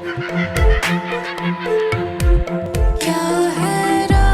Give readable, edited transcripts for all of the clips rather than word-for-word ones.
क्या है राज?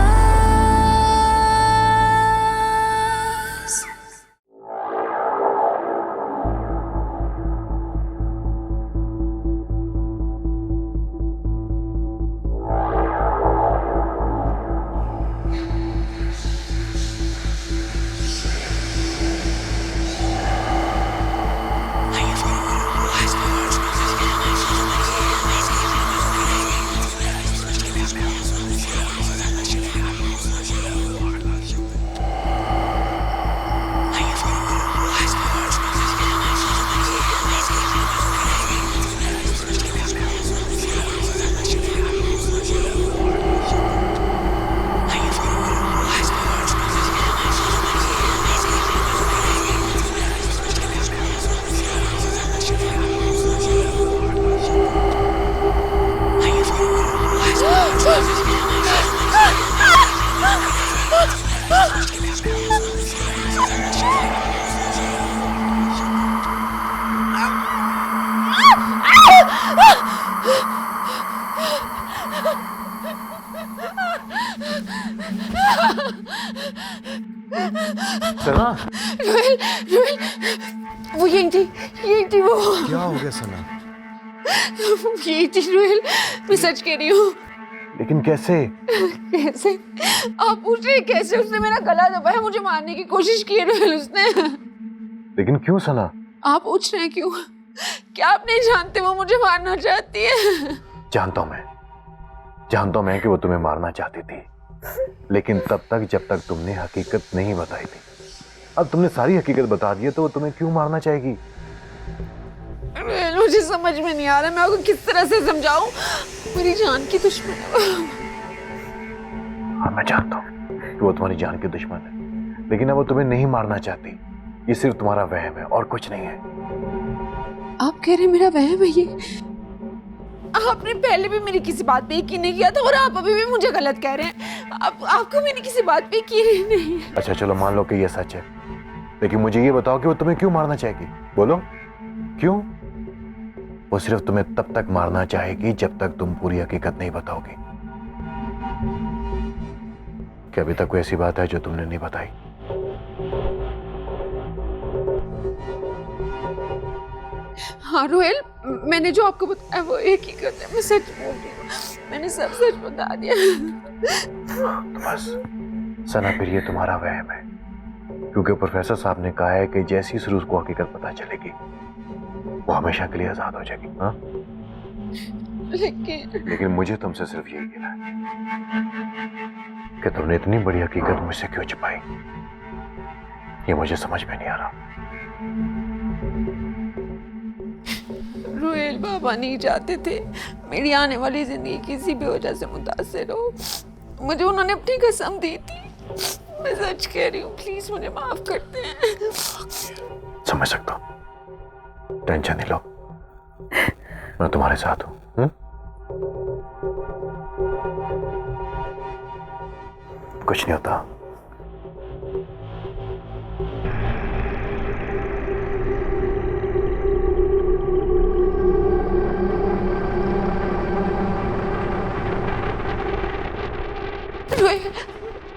सना, रोहिल, रोहिल, वो यही थी वो। क्या हो गया सना? यही थी रोहिल, मैं सच कह रही हूँ। लेकिन कैसे? कैसे? आप पूछ रहे हैं कैसे? उसने मेरा गला दबाया, मुझे मारने की कोशिश की है रोहिल उसने। लेकिन क्यों सना? आप पूछ रहे हैं क्यों? क्या आप नहीं जानते वो मुझे मारना चाहती है? जानता हूं मैं कि वो तुम्हें मारना चाहती थी, लेकिन तब तक जब तक तुमने हकीकत नहीं बताई थी। अब तुमने सारी हकीकत बता दी है तो वो तुम्हें क्यों मारना चाहेगी? मुझे समझ में नहीं आ रहा मैं आपको किस तरह से समझाऊं। मेरी जान की दुश्मन है वो। हाँ, मैं जानता हूँ कि वो तुम्हारी जान की दुश्मन है, लेकिन अब वो तुम्हें नहीं मारना चाहती। ये सिर्फ तुम्हारा वहम है और कुछ नहीं है। आप कह रहे हैं मेरा वहम है ये? आपने पहले भी मेरी किसी बात पे यकीन नहीं किया था और आप अभी भी मुझे गलत कह रहे हैं। आपको मेरी किसी बात पे यकीन नहीं है। अच्छा चलो मान लो कि ये सच है, लेकिन मुझे ये बताओ कि वो तुम्हें क्यों मारना चाहेगी? बोलो क्यों? वो सिर्फ तुम्हें तब तक मारना चाहेगी जब तक तुम पूरी हकीकत नहीं बताओगी। क्या अभी तक कोई ऐसी बात है जो तुमने नहीं बताई? हाँ रोहेल, मैंने जो आपको बताया वो हकीकत है। मैं सच बोल रही हूँ, मैंने सब सच बता दिया। तो बस सना, फिर ये तुम्हारा वहम है, क्योंकि प्रोफेसर साहब ने कहा है कि जैसी ही उसको हकीकत पता चलेगी वो हमेशा के लिए आजाद हो जाएगी। हाँ, लेकिन मुझे तुमसे सिर्फ यही कहना है कि तुमने इतनी बड़ी हकीकत मुझसे क्यों छुपाई, ये मुझे समझ में नहीं आ रहा। रोहेल बाबा नहीं चाहते थे मेरी आने वाली जिंदगी किसी भी वजह से मुतासिर हो। मुझे उन्होंने अपनी कसम दी थी। मैं सच कह रही हूँ, प्लीज मुझे माफ करते हैं। समझ सकता हूँ, टेंशन नहीं लो, मैं तुम्हारे साथ हूँ। कुछ नहीं होता।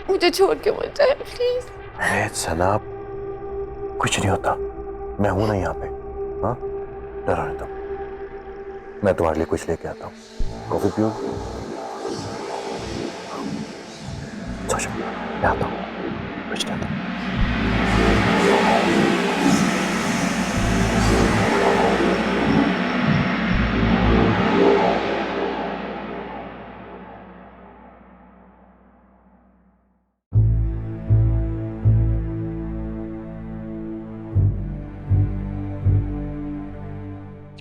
मुझे छोड़ के मत जाए प्लीज। सना, कुछ नहीं होता, मैं हूं ना यहाँ पे। हाँ, डरो नहीं तुम, मैं तुम्हारे लिए कुछ लेके आता हूँ। कॉफी पियो? सोचो, मैं आता हूँ, कुछ नहीं आता।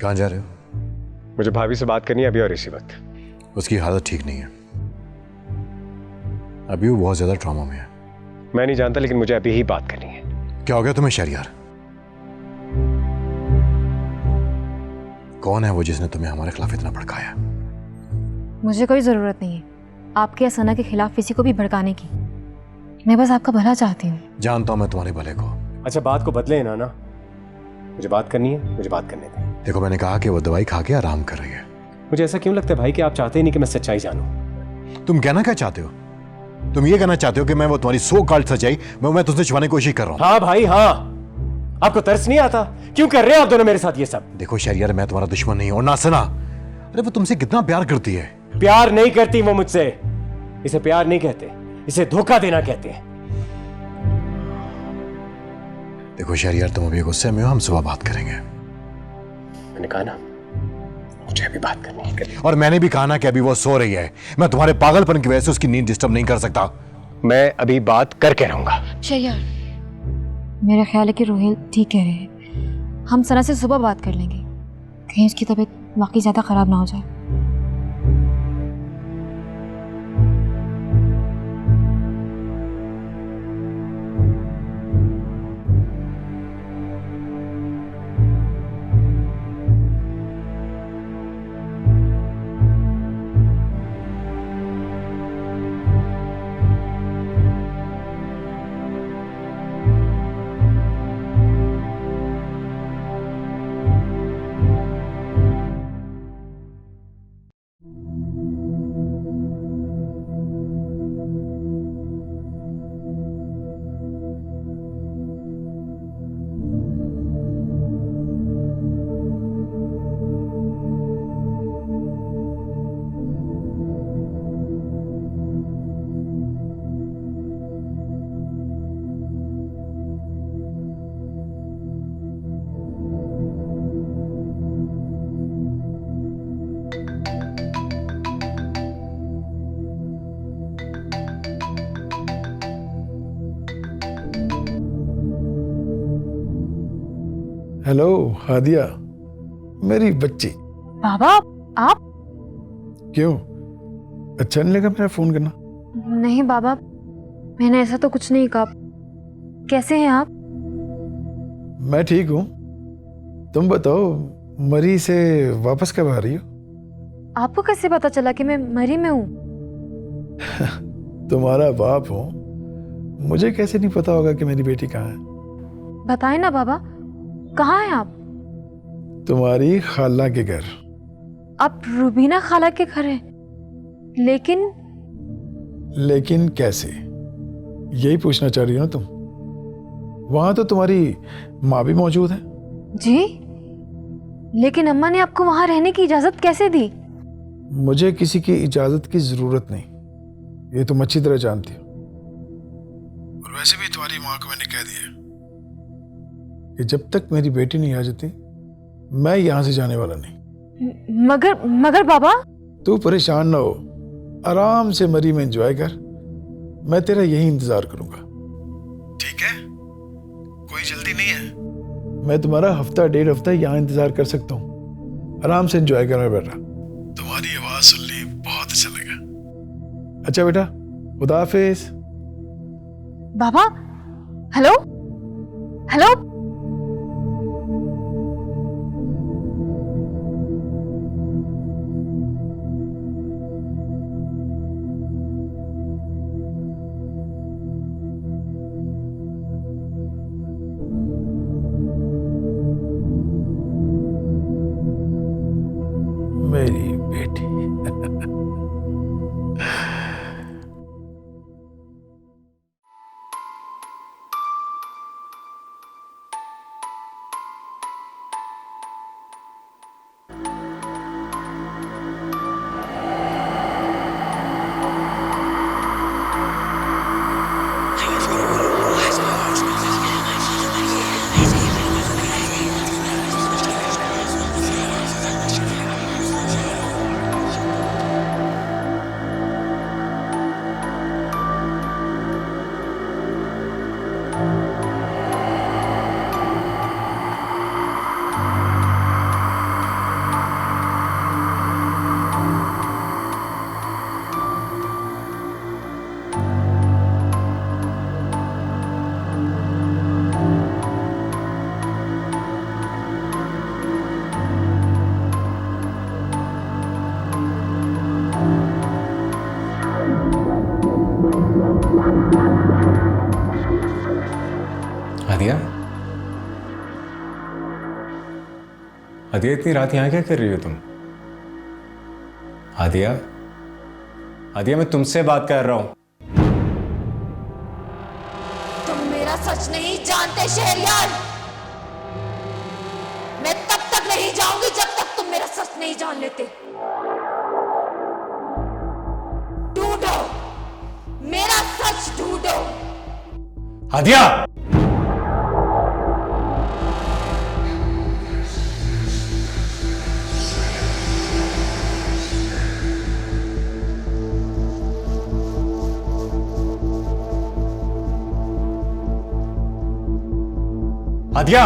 कहाँ जा रहे हो? मुझे भाभी से बात करनी है अभी और इसी वक्त। उसकी हालत ठीक नहीं है, अभी वो बहुत ज्यादा ट्रॉमा में है। मैं नहीं जानता, लेकिन मुझे अभी ही बात करनी है। क्या हो गया तुम्हें शहरियार? कौन है वो जिसने तुम्हें हमारे खिलाफ इतना भड़काया? मुझे कोई जरूरत नहीं है आपके या सना के खिलाफ किसी को भी भड़काने की। मैं बस आपका भला चाहती हूँ। जानता हूं मैं तुम्हारे भले को। अच्छा, बात को बदले ना, मुझे बात करनी है, मुझे बात करने दें। देखो, मैंने कहा कि वो दवाई खा के आराम कर रही है, मुझे ऐसा क्यों लगता है भाई कि आप चाहते ही नहीं कि मैं सच्चाई जानूं? तुम कहना क्या चाहते हो? तुम ये कहना चाहते हो कि मैं वो तुम्हारी सो कॉल्ड सच्चाई मैं तुझसे छुपाने की कोशिश कर रहा हूं? हाँ भाई हाँ। आपको तरस नहीं आता? क्यों कर रहे हैं आप दोनों मेरे साथ ये सब? देखो शहरियार, मैं तुम्हारा दुश्मन नहीं हूं। और ना सना, अरे वो तुमसे कितना प्यार करती है। प्यार नहीं करती वो मुझसे। इसे प्यार नहीं कहते, इसे धोखा देना कहते हैं। देखो शहरियार, तुम अभी गुस्से में हो, हम सुबह बात करेंगे। मैंने कहा ना, मुझे अभी बात करनी है। और मैंने भी कहा ना कि अभी वो सो रही है। मैं तुम्हारे पागलपन की वजह से उसकी नींद डिस्टर्ब नहीं कर सकता। मैं अभी बात करके रहूंगा। शहरियार, मेरा ख्याल है कि रोहिल ठीक कह रहे हैं। हम सना से सुबह बात कर लेंगे, कहीं उसकी तबीयत वाकई ज़्यादा ख़राब ना हो जाए। हेलो हादिया, मेरी बच्ची। बाबा, आप? क्यों, अच्छा नहीं लगा मेरा फोन करना? नहीं बाबा, मैंने ऐसा तो कुछ नहीं कहा। कैसे हैं आप? मैं ठीक हूँ। तुम बताओ, मरी से वापस कब आ रही हो? आपको कैसे पता चला कि मैं मरी में हूँ? तुम्हारा बाप हूँ, मुझे कैसे नहीं पता होगा कि मेरी बेटी कहाँ है? बताएं ना बाबा, कहाँ हैं आप? तुम्हारी खाला के घर। आप रुबीना खाला के घर हैं? लेकिन कैसे, यही पूछना चाह रही हो ना तुम? वहां तो तुम्हारी माँ भी मौजूद है। जी, लेकिन अम्मा ने आपको वहां रहने की इजाजत कैसे दी? मुझे किसी की इजाजत की जरूरत नहीं, ये तुम अच्छी तरह जानती हो। और वैसे भी तुम्हारी माँ को मैंने कह दिया कि जब तक मेरी बेटी नहीं आ जाती, मैं यहां से जाने वाला नहीं। मगर बाबा। तू परेशान ना हो, आराम से मरी में एंजॉय कर। मैं तेरा यही इंतजार करूंगा, ठीक है? कोई जल्दी नहीं है। मैं तुम्हारा हफ्ता डेढ़ हफ्ता यहाँ इंतजार कर सकता हूँ। आराम से एंजॉय कर बेटा। तुम्हारी आवाज सुन ली, बहुत अच्छा लगा। अच्छा बेटा, खुदा हाफिज। बाबा, हेलो हेलो। मेरी बेटी। आदिया, आदिया इतनी रात यहाँ क्या कर रही हो तुम? आदिया, आदिया मैं तुमसे बात कर रहा हूं। तुम मेरा सच नहीं जानते शहरयार। मैं तब तक नहीं जाऊंगी जब तक तुम मेरा सच नहीं जान लेते। ढूंढो, मेरा सच ढूंढो। आदिया, आदिया,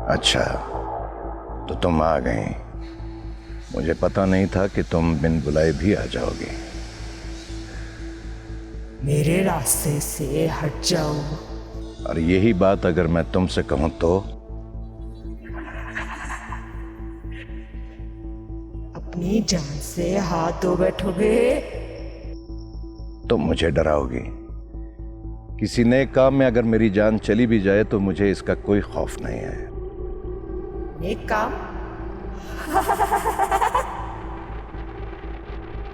अच्छा, तो तुम आ गई। मुझे पता नहीं था कि तुम बिन बुलाए भी आ जाओगी। मेरे रास्ते से हट जाओ। और यही बात अगर मैं तुमसे कहूं तो? अपनी जान से हाथ धो बैठोगे? तुम मुझे डराओगी। किसी नए काम में अगर मेरी जान चली भी जाए तो मुझे इसका कोई खौफ नहीं है। एक काम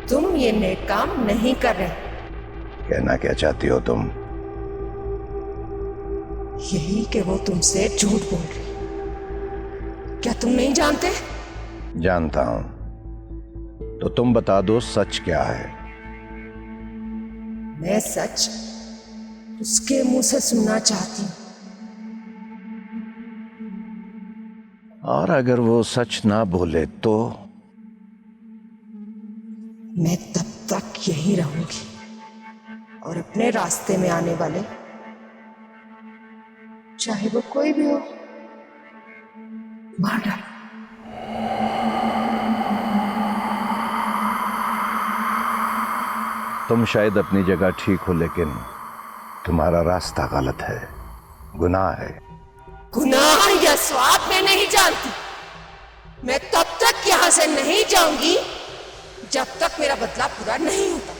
तुम ये नेक काम नहीं कर रहे। कहना क्या चाहती हो तुम? यही कि वो तुमसे झूठ बोल रही। क्या तुम नहीं जानते? जानता हूं। तो तुम बता दो सच क्या है? मैं सच उसके मुंह से सुनना चाहती हूँ। और अगर वो सच ना बोले तो? मैं तब तक यहीं रहूंगी और अपने रास्ते में आने वाले चाहे वो कोई भी हो मार डालो। तुम शायद अपनी जगह ठीक हो, लेकिन तुम्हारा रास्ता गलत है, गुनाह है। गुनाह या स्वाब मैं नहीं जानती। मैं तब तक यहां से नहीं जाऊंगी जब तक मेरा बदला पूरा नहीं होता।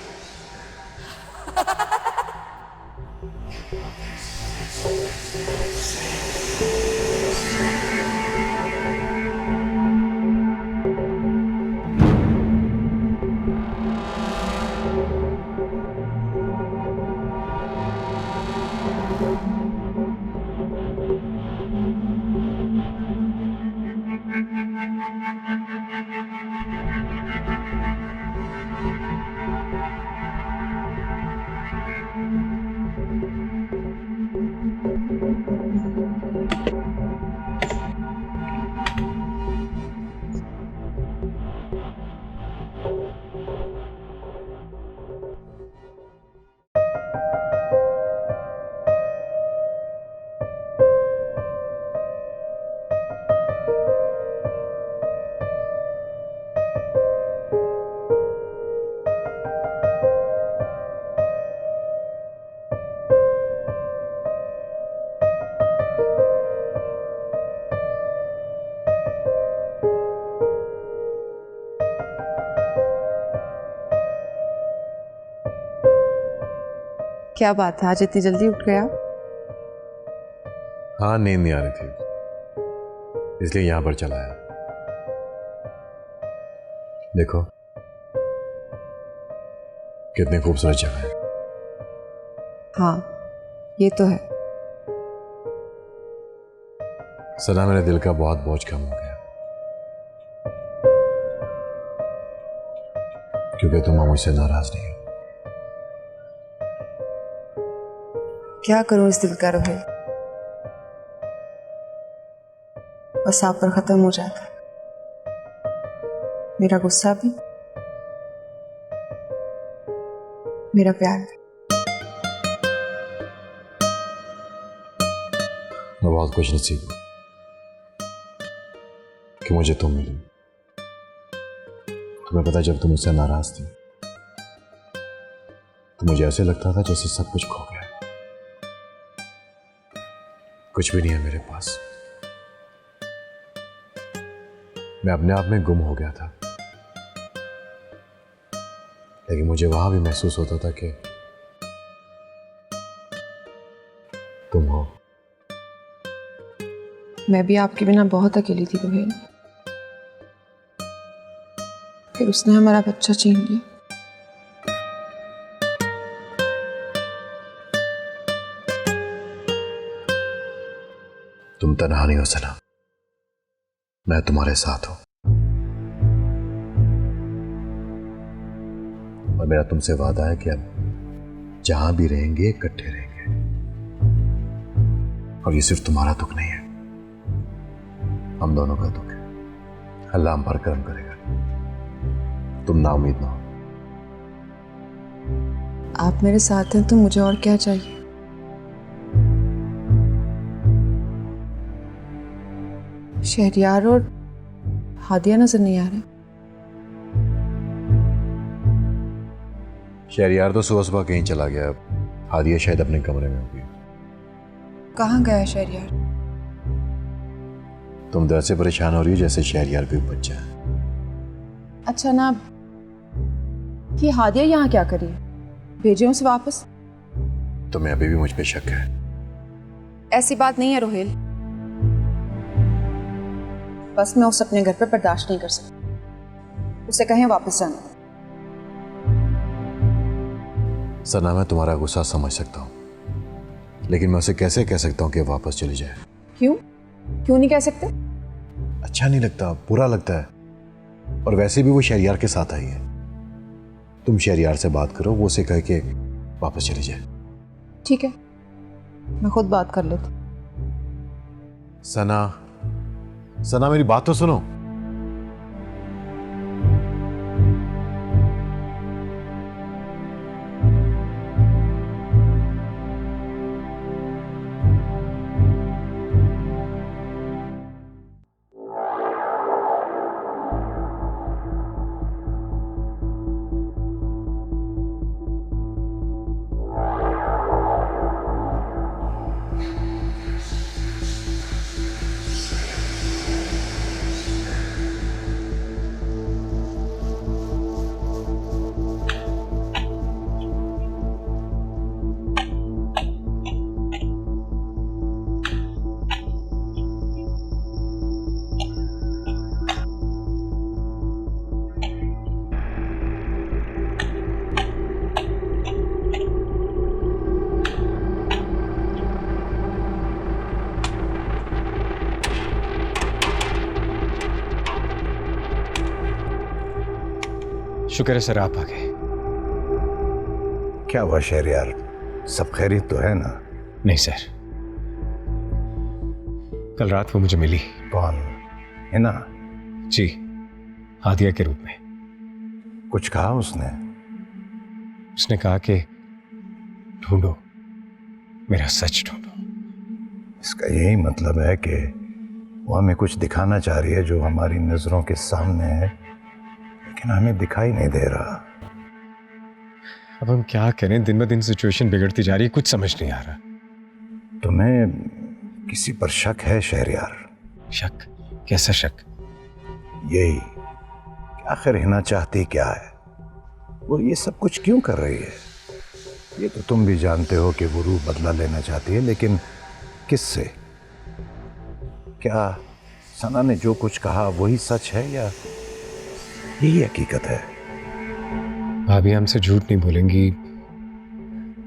क्या बात है, आज इतनी जल्दी उठ गए आप? हाँ, नींद नहीं आ रही थी, इसलिए यहां पर चला आया। देखो कितनी खूबसूरत जगह है। हाँ, ये तो है। सना, मेरे दिल का बहुत बोझ कम हो गया, क्योंकि तुम मुझसे नाराज नहीं हो। क्या करूं इस दिल का रोहित, बस आप पर खत्म हो जाता है। मेरा गुस्सा भी, मेरा प्यार भी। मैं बहुत कुछ नसीब हूं कि मुझे तुम मिली। तुम्हें पता, जब तुम मुझसे नाराज थी तो मुझे ऐसे लगता था जैसे सब कुछ खो गया, कुछ भी नहीं है मेरे पास। मैं अपने आप में गुम हो गया था, लेकिन मुझे वहां भी महसूस होता था कि तुम हो। मैं भी आपके बिना बहुत अकेली थी रोहित, फिर उसने हमारा बच्चा छीन लिया। तुम तन्हा नहीं हो सना, मैं तुम्हारे साथ हूं, और मेरा तुमसे वादा है कि अब जहां भी रहेंगे इकट्ठे रहेंगे। और ये सिर्फ तुम्हारा दुख नहीं है, हम दोनों का दुख है। अल्लाह हम पर करम करेगा, तुम ना उम्मीद ना हो। आप मेरे साथ हैं तो मुझे और क्या चाहिए। शहरयार और हादिया नजर नहीं आ रहे। शहरयार तो सुबह सुबह कहीं चला गया, अब हादिया शायद अपने कमरे में होगी। कहाँ गया है शहरयार? तुम तो ऐसे परेशान हो रही हो जैसे शहरयार कोई बच्चा है। अच्छा ना, ये हादिया यहाँ क्या करी? भेजे उसे वापस। तुम्हें अभी भी मुझ पे शक है? ऐसी बात नहीं है रोहेल, बस मैं उसे अपने घर पे बर्दाश्त नहीं कर सकती। उसे कहें वापस जाना। सना, मैं तुम्हारा गुस्सा समझ सकता हूँ, लेकिन मैं उसे कैसे कह सकता हूँ कि वापस चली जाए? क्यों क्यों नहीं कह सकते? अच्छा नहीं लगता, बुरा लगता है। और वैसे भी वो शहरयार के साथ आई है। तुम शहरयार से बात करो, वो उसे कह के वापस चली जाए। ठीक है, मैं खुद बात कर लेती। सना, सना मेरी बात तो सुनो। शुक्र है सर आप आ गए। क्या हुआ शहरयार, सब खैरियत तो है ना? नहीं सर, कल रात वो मुझे मिली। कौन? हिना? जी, हादिया के रूप में। कुछ कहा उसने? उसने कहा कि ढूंढो, मेरा सच ढूंढो। इसका यही मतलब है कि वो हमें कुछ दिखाना चाह रही है जो हमारी नजरों के सामने है, लेकिन हमें दिखाई नहीं दे रहा। अब हम क्या करें, दिन ब दिन सिचुएशन बिगड़ती जा रही है, कुछ समझ नहीं आ रहा। तुम्हें किसी पर शक है शहरयार? शक? कैसा शक? यही कि आखिर हिना चाहती क्या है, वो ये सब कुछ क्यों कर रही है? ये तो तुम भी जानते हो कि वो रूह बदला लेना चाहती है, लेकिन किससे? क्या सना ने जो कुछ कहा वही सच है या यही हकीकत है? भाभी हमसे झूठ नहीं बोलेंगी।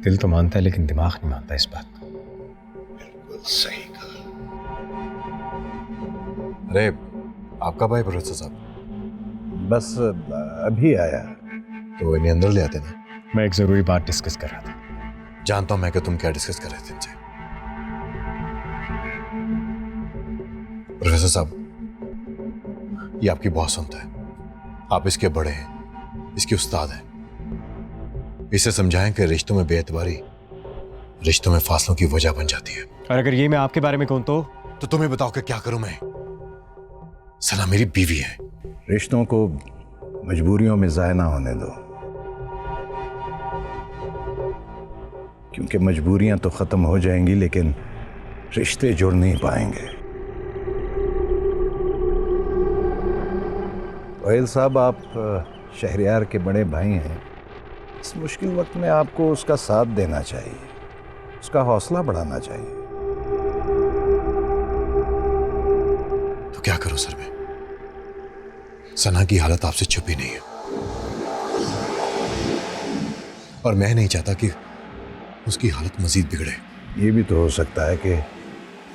दिल तो मानता है लेकिन दिमाग नहीं मानता इस बात को। बिल्कुल सही कहा। अरे आपका भाई प्रोफेसर साहब बस अभी आया। तो इन्हें अंदर ले आते ना। मैं एक जरूरी बात डिस्कस कर रहा था। जानता हूं मैं कि तुम क्या डिस्कस कर रहे थे इनसे। प्रोफेसर साहब, ये आपकी बहुत सुनता है। आप इसके बड़े हैं, इसके उस्ताद हैं। इसे समझाएं कि रिश्तों में बेएतबारी रिश्तों में फासलों की वजह बन जाती है। और अगर ये मैं आपके बारे में कहूं तो तुम्हें बताओ कि क्या करूं मैं। सना मेरी बीवी है। रिश्तों को मजबूरियों में ज़ाया ना होने दो, क्योंकि मजबूरियां तो खत्म हो जाएंगी लेकिन रिश्ते जुड़ नहीं पाएंगे। रोहिल साहब, आप शहरयार के बड़े भाई हैं। इस मुश्किल वक्त में आपको उसका साथ देना चाहिए, उसका हौसला बढ़ाना चाहिए। तो क्या करूं सर मैं? सना की हालत आपसे छुपी नहीं है और मैं नहीं चाहता कि उसकी हालत मजीद बिगड़े। ये भी तो हो सकता है कि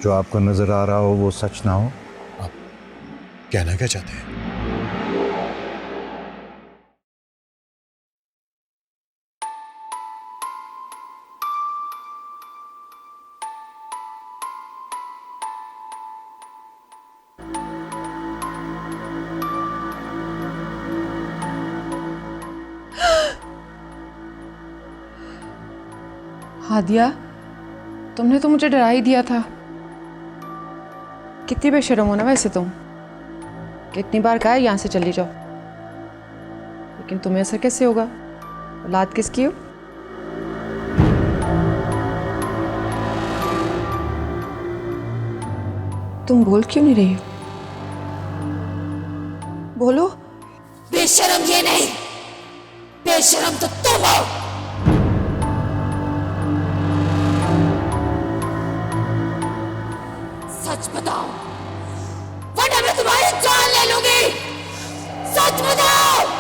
जो आपको नजर आ रहा हो वो सच ना हो। आप कहना क्या चाहते हैं? हादिया, तुमने तो मुझे डरा ही दिया था। कितनी बेशर्म हो ना वैसे तुम। कितनी बार कहा है यहाँ से चली जाओ, लेकिन तुम्हें असर कैसे होगा? औलाद किसकी हो? तुम बोल क्यों नहीं रही हो? बोलो। बेशरम ये नहीं, बेशरम तो तुम हो। सच बताओ वरना मैं तुम्हारी जान ले लूंगी। सच बताओ।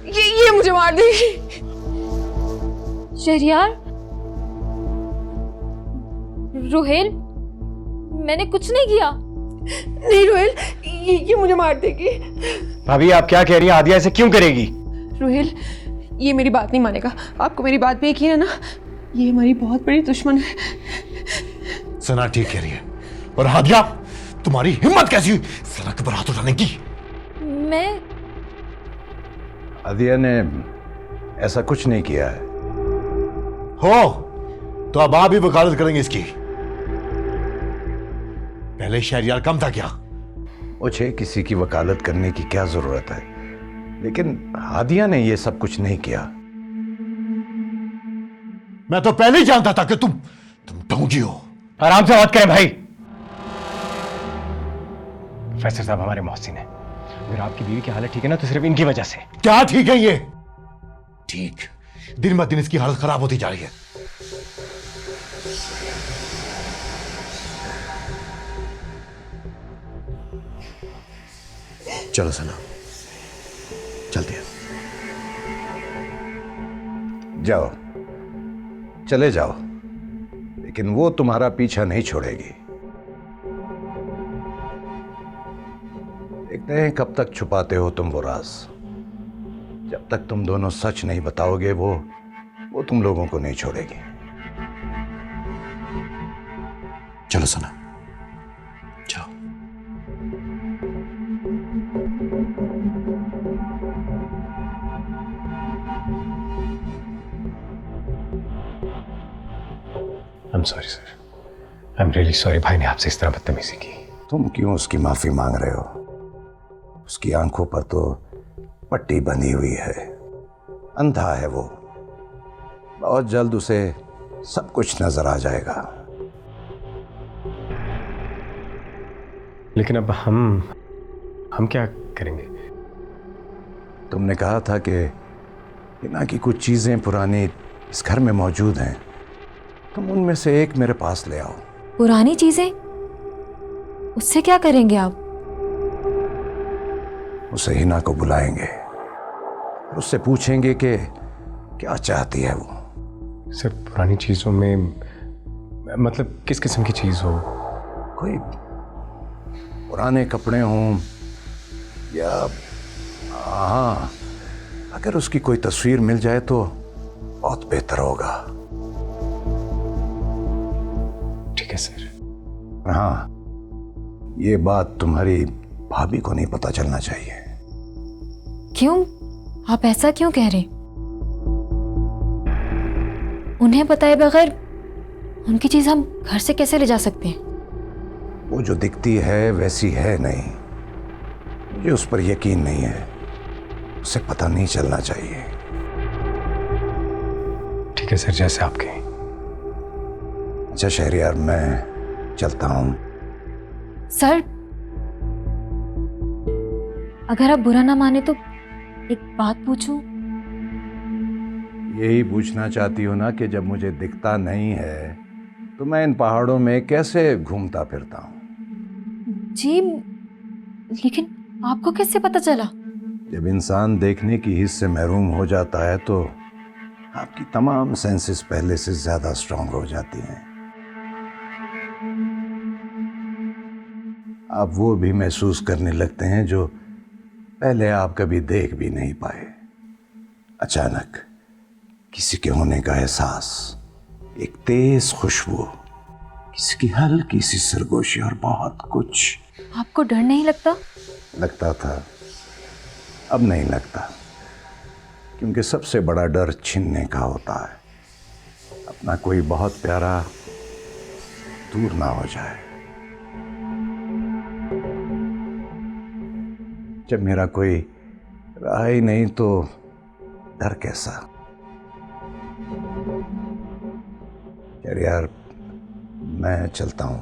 ये मुझे मार देगी। शहरयार, रोहेल, मैंने कुछ नहीं किया। नहीं रोहेल, ये मुझे मार देगी। भाभी आप क्या कह रही हैं? आदिया ऐसे क्यों करेगी? रोहेल, ये मेरी बात नहीं मानेगा। आपको मेरी बात पे यकीन है ना? ये हमारी बहुत बड़ी दुश्मन है। सना ठीक कह रही है। और हादिया, तुम्हारी हिम्मत कैसी हुई सना के ऊपर हाथ उठाने की? मैं आदिया ने ऐसा कुछ नहीं किया है। हो तो अब आप भी वकालत करेंगे इसकी। पहले शहरयार कम था क्या? मुझे किसी की वकालत करने की क्या जरूरत है, लेकिन हादिया ने यह सब कुछ नहीं किया। मैं तो पहले ही जानता था कि तुम ढोंगी हो। आराम से बात करें भाई। प्रोफेसर साहब हमारे मोहसिन हैं। अगर आपकी बीवी की हालत ठीक है ना तो सिर्फ इनकी वजह से। क्या ठीक है? ये ठीक दिन ब दिन इसकी हालत खराब होती जा रही है। चलो सना, चलते हैं। जाओ, चले जाओ, लेकिन वो तुम्हारा पीछा नहीं छोड़ेगी। देखते हैं कब तक छुपाते हो तुम वो राज। जब तक तुम दोनों सच नहीं बताओगे वो तुम लोगों को नहीं छोड़ेगी। चलो सना, जाओ। I'm sorry sir. I'm really sorry भाई ने आपसे इस तरह बदतमीजी की। तुम क्यों उसकी माफी मांग रहे हो? उसकी आंखों पर तो पट्टी बंधी हुई है, अंधा है वो। बहुत जल्द उसे सब कुछ नजर आ जाएगा। लेकिन अब हम क्या करेंगे? तुमने कहा था कि बिना की कुछ चीजें पुरानी इस घर में मौजूद हैं, तुम उनमें से एक मेरे पास ले आओ। पुरानी चीजें? उससे क्या करेंगे आप? उसे हिना को बुलाएंगे, उससे पूछेंगे कि क्या चाहती है वो। सर पुरानी चीजों में मतलब किस किस्म की चीज हो? कोई पुराने कपड़े हों या हाँ, अगर उसकी कोई तस्वीर मिल जाए तो बहुत बेहतर होगा। ठीक है सर। हाँ, ये बात तुम्हारी भाभी को नहीं पता चलना चाहिए। क्यों? आप ऐसा क्यों कह रहे? उन्हें बताए बगैर उनकी चीज हम घर से कैसे ले जा सकते हैं? वो जो दिखती है वैसी है नहीं, मुझे उस पर यकीन नहीं है। उसे पता नहीं चलना चाहिए। ठीक है सर, जैसे आप कहें। अच्छा शहरयार, मैं चलता हूं। सर अगर आप बुरा ना माने तो एक बात पूछूं? यही पूछना चाहती हो ना कि जब मुझे दिखता नहीं है तो मैं इन पहाड़ों में कैसे घूमता फिरता हूं? जी, लेकिन आपको कैसे पता चला? जब इंसान देखने की हिस्स से महरूम हो जाता है तो आपकी तमाम सेंसेस पहले से ज्यादा स्ट्रांग हो जाती हैं। आप वो भी महसूस करने लगते हैं जो पहले आप कभी देख भी नहीं पाए। अचानक किसी के होने का एहसास, एक तेज खुशबू, किसी की हल्की सी सरगोशी और बहुत कुछ। आपको डर नहीं लगता? लगता था, अब नहीं लगता, क्योंकि सबसे बड़ा डर छीनने का होता है। अपना कोई बहुत प्यारा दूर ना हो जाए। जब मेरा कोई रहा ही नहीं तो डर कैसा? यार मैं चलता हूं।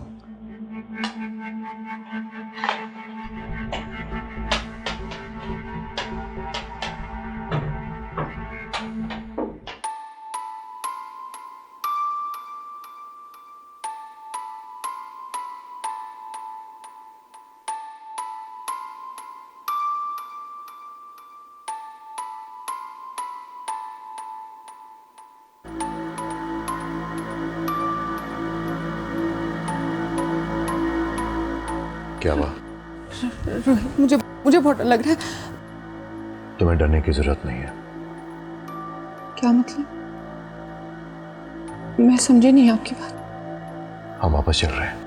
क्या हुआ? रोहित, मुझे बहुत डर लग रहा है। तुम्हें डरने की जरूरत नहीं है। क्या मतलब? मैं समझी नहीं आपकी बात। हम वापस चल रहे हैं।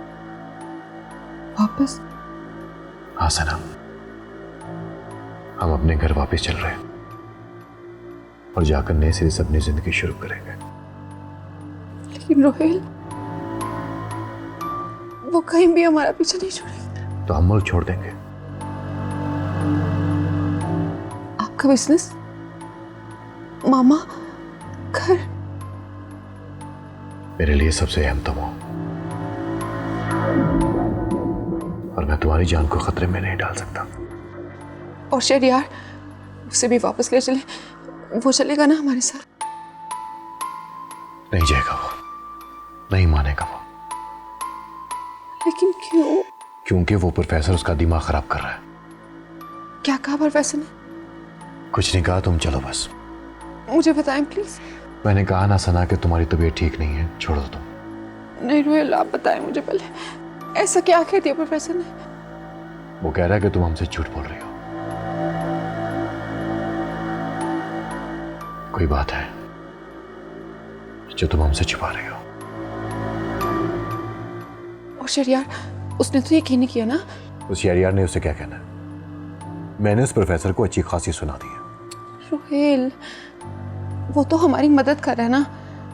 वापस? हाँ सना, हम अपने घर वापस चल रहे हैं और जाकर नए सिरे से अपनी जिंदगी शुरू करेंगे। लेकिन रोहिल, वो कहीं भी हमारा पीछा नहीं छोड़ेंगे। तो हम मुल्क छोड़ देंगे। आपका बिजनेस, मामा, घर, मेरे लिए सबसे अहम तुम हो और मैं तुम्हारी जान को खतरे में नहीं डाल सकता। और शहरयार, उसे भी वापस ले चले, वो चलेगा ना हमारे साथ? नहीं जाएगा वो, नहीं मानेगा वो। लेकिन क्यों? क्योंकि वो प्रोफेसर उसका दिमाग खराब कर रहा है। क्या कहा प्रोफेसर ने? कुछ नहीं कहा, तुम चलो बस। मुझे बताएं प्लीज। मैंने कहा ना सना कि तुम्हारी तबीयत ठीक नहीं है, छोड़ दो तुम। नहीं रोहिल, आप बताएं मुझे पहले, ऐसा क्या कह दिया प्रोफेसर ने? वो कह रहा है कि तुम हमसे झूठ बोल रही हो। कोई बात है जो तुम हमसे छुपा रही हो। और शहरयार, उसने तो यकीन नहीं किया ना? उस शहरयार ने उसे क्या कहना है? मैंने उस प्रोफेसर को अच्छी खासी सुना दी है। रोहिल, वो तो हमारी मदद कर रहा है ना।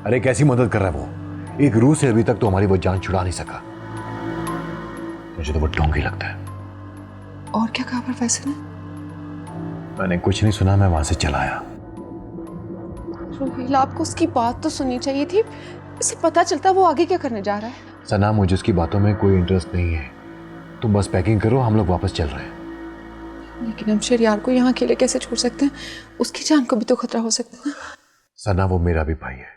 अरे कैसी मदद कर रहा है वो? एक रूह से अभी तक तो हमारी वो जान छुड़ा नहीं सका। मुझे तो वो ढोंगी लगता है। और क्या कहा प्रोफेसर ने? मैंने कुछ नहीं सुना, मैं वहां से चला आया। रोहिल, आपको उसकी बात तो सुननी चाहिए थी, इसे पता चलता वो आगे क्या करने जा रहा है। सना, मुझे उसकी बातों में कोई इंटरेस्ट नहीं है। तुम बस पैकिंग करो, हम लोग वापस चल रहे हैं। लेकिन हम शहरयार को यहाँ अकेले कैसे छोड़ सकते हैं? उसकी जान को भी तो खतरा हो सकता है ना। सना, वो मेरा भी भाई है,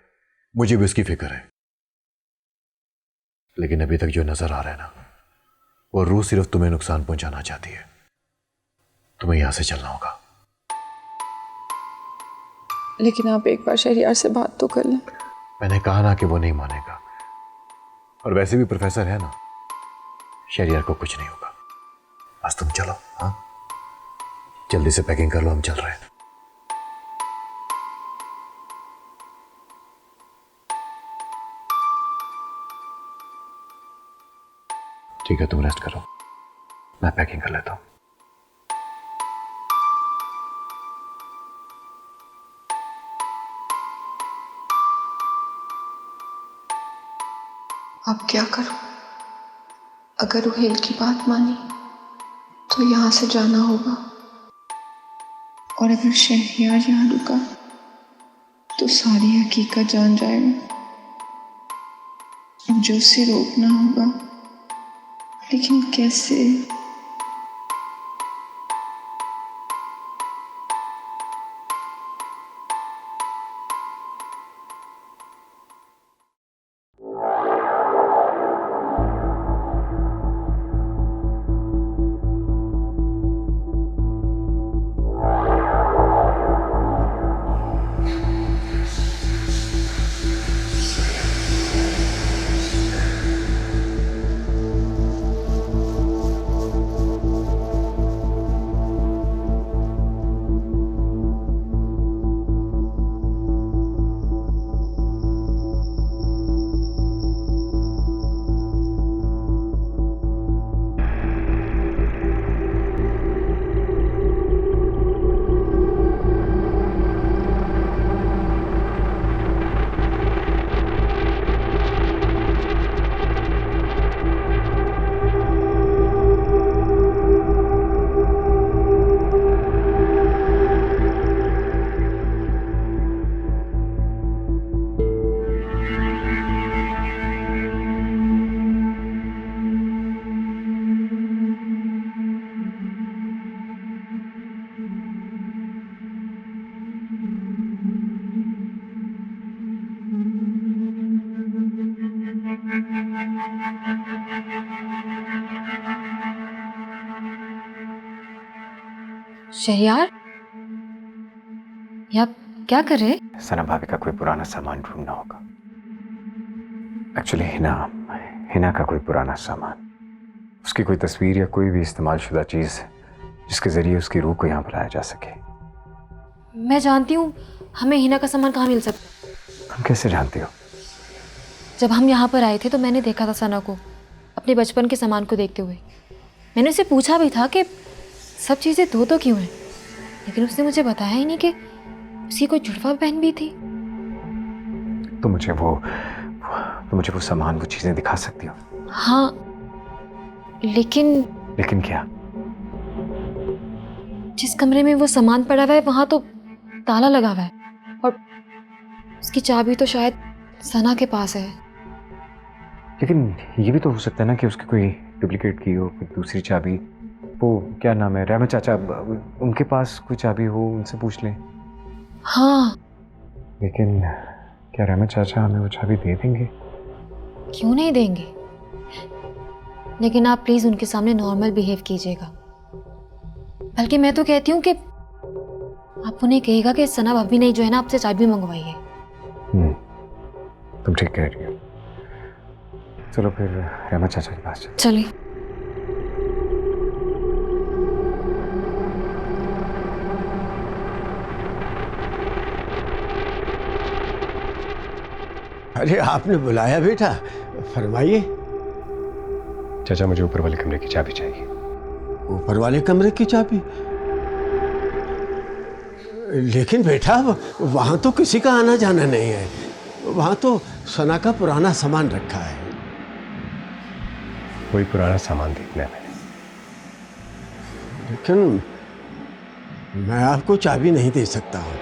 मुझे भी उसकी फिक्र है। लेकिन अभी तक जो नजर आ रहा है ना, वो रूह सिर्फ तुम्हें नुकसान पहुंचाना चाहती है। तुम्हें यहां से चलना होगा। लेकिन आप एक बार शहरयार से बात तो कर लें। मैंने कहा ना कि वो नहीं मानेगा। और वैसे भी प्रोफेसर है ना, शहरयार को कुछ नहीं होगा। बस तुम चलो। हाँ, जल्दी से पैकिंग कर लो, हम चल रहे हैं। ठीक है, तुम रेस्ट करो, मैं पैकिंग कर लेता हूं। अब क्या करूं? अगर रोहिल की बात मानी तो यहाँ से जाना होगा, और अगर शहरयार यहाँ रुका तो सारी हकीकत जान जाएगा। मुझे उसे रोकना होगा, लेकिन कैसे? शहरयार, ये आप क्या कर रहे? सना भाभी का कोई पुराना सामान ढूंढना होगा। एक्चुअली हिना का कोई पुराना सामान, उसकी कोई तस्वीर या कोई भी इस्तेमाल शुदा चीज़ जिसके जरिए उसकी रूह को यहाँ बुलाया जा सके। मैं जानती हूँ हमें हिना का सामान कहाँ मिल सकता है। तुम कैसे जानती हो? जब हम यहाँ पर आए थे तो मैंने देखा था सना को अपने बचपन के सामान को देखते हुए। मैंने उसे पूछा भी था कि सब चीज़ें दो तो क्यों हैं, लेकिन उसने मुझे बताया ही नहीं कि उसकी कोई जुड़वा बहन भी थी। तो मुझे वो सामान, वो चीज़ें दिखा सकती हो? हाँ, लेकिन क्या? जिस कमरे में वो सामान पड़ा हुआ है वहाँ तो ताला लगा हुआ है, और उसकी चाबी तो शायद सना के पास है। लेकिन ये भी तो हो सकता है ना कि उसकी कोई डुप्लीकेट की हो, कोई दूसरी चाबी। वो क्या नाम है, रहमत चाचा, उनके पास कोई चाबी हो, उनसे पूछ लें। हाँ, लेकिन क्या रहमत चाचा हमें वो चाबी दे देंगे? क्यों नहीं देंगे, लेकिन आप प्लीज उनके सामने नॉर्मल बिहेव कीजिएगा। बल्कि मैं तो कहती हूँ कि आप उन्हें कहेगा कि सना भाभी ने जो है ना आपसे चाबी मंगवाई है। तुम ठीक कह रही हो। चलो फिर रहमत चाचा के पास चलिए। अरे आपने बुलाया बेटा, फरमाइए। चाचा, मुझे ऊपर वाले कमरे की चाबी चाहिए। ऊपर वाले कमरे की चाबी? लेकिन बेटा वहां तो किसी का आना जाना नहीं है, वहाँ तो सना का पुराना सामान रखा है। कोई पुराना सामान देखना है मैंने। लेकिन मैं आपको चाबी नहीं दे सकता हूँ।